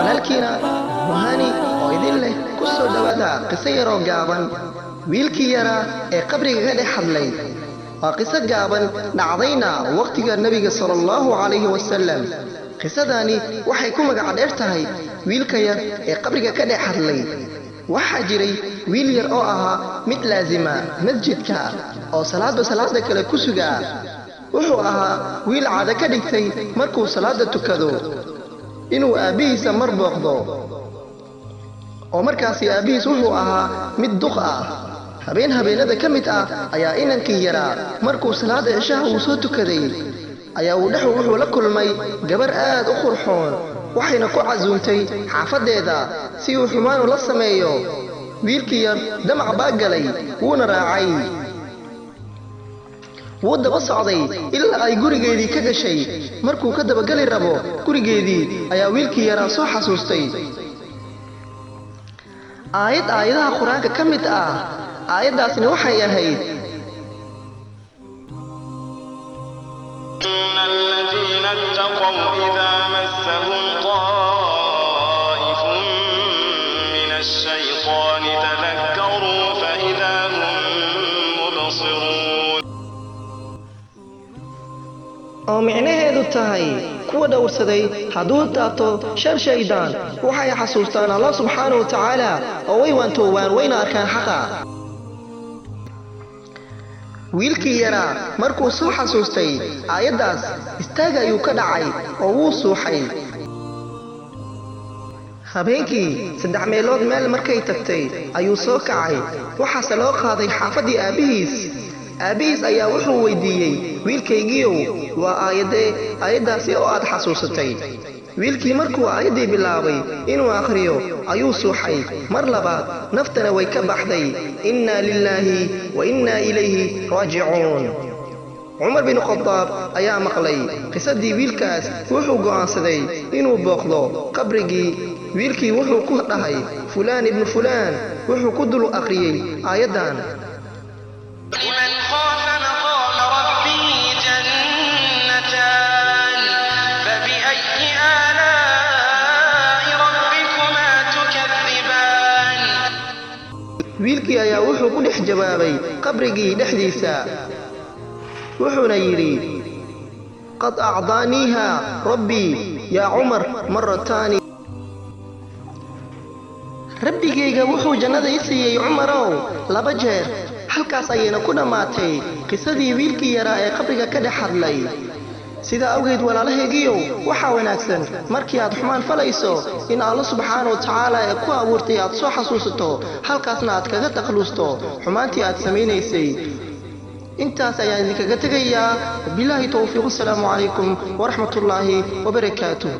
walaalkiina wahani oo idin leh ku soo dhawaada qiso yaroo gaaban wiilkii yaraa ee qabriga ka dhex hadlay waa qiso gaaban dhacdayna waqtiga nabiga sallallahu alayhi wasallam qisadani waxay ku magac dheer tahay wiilka yar ee qabriga ka dhex hadlay waxaa jiray wiil yar oo ahaa mid laazima masjidka oo salaada kale ku sugaa wuxuu ahaa wiil caado ka dhigtay markuu salaada tukado inuu aabihiisa mar booqdo oo markaasi aabihiis wuxuu ahaa mid duq ah habeenada ka mid ah ayaa inankii yaraa markuu salaada cishaha uu soo tukaday ayaa wuxuu la kulmay gabar aad u qurxoon waxayna ku casuuntay xaafadeeda si uu xumaan ula sameeyo wiilkii yar damac baa galay wuuna raacay wuu daba socday ilaa ay gurigeedii ka gashay markuu ka dabagali rabo gurigeedii ayaa wiilkii yaraa soo xasuustay aayadaha qur-aanka ka mid ah aayadaasna waxay ahayd الذين اتقوا إذا مسهم طائف من الشيطان تذكروا فإذا هم مبصرون oo micnaheedu tahay kuwa dhowrsaday hadduu taabto shar shaydaan waxay xasuustaan Allah subxaanahu wa ta'ala oo way waantoobaan wayna arkaan xaqa wiilkii yaraa markuu soo xasuustay aayadaas istaaga ayuu ka dhacay oo wuu suuxay habeenkii 3 meelood meel markay tagtay ayuu soo kacay waxaase loo qaaday xaafadii aabihiis ayaa wuxuu weydiiyey wiilkaygiiow waa aayadaasi oo aad xasuusatay wiilkii markuu aayadii bilaabay inuu akhriyo ayuu suuxay mar labaad naftana way ka baxday inna lillahi wa inna ilayhi raajicuun Umar bin Khattab ayaa maqlay qisadii wiilkaas wuxuu go'aansaday inuu booqdo qabrigii wiilkii wuxuu ku dhahay fulaan ibn fulaan wuxuu ku dul akhriyay aayadan لمن خاف مقام ربه جنتان فبأي آلاء ربكما تكذبان wiilkii ayaa wuxuu ku dhex jawaabay qabrigii dhexdiisa wuxuuna yiri qad a'daaniha rabbi ya Umar marataani rabbigayga wuxuu jannada i siiyay Umarow 2 jeer halkaas ayayna ku dhamaatay qisadii wiilkii yaraa ee qabriga ka dhex hadlay sida awgeed walaalahaygiyo waxa wanaagsan markii aad xumaan falayso in Allah subxaanahu wa ta'ala ee ku abuurtay aad soo xasuusato halkaasna aad kaga taqluusto xumaantii aad sameeysay intaas ayaan idinkaga tagayaa billahi tawfiiq. Assalaamu calaykum wa rahmatullaahi wa barakaatuh.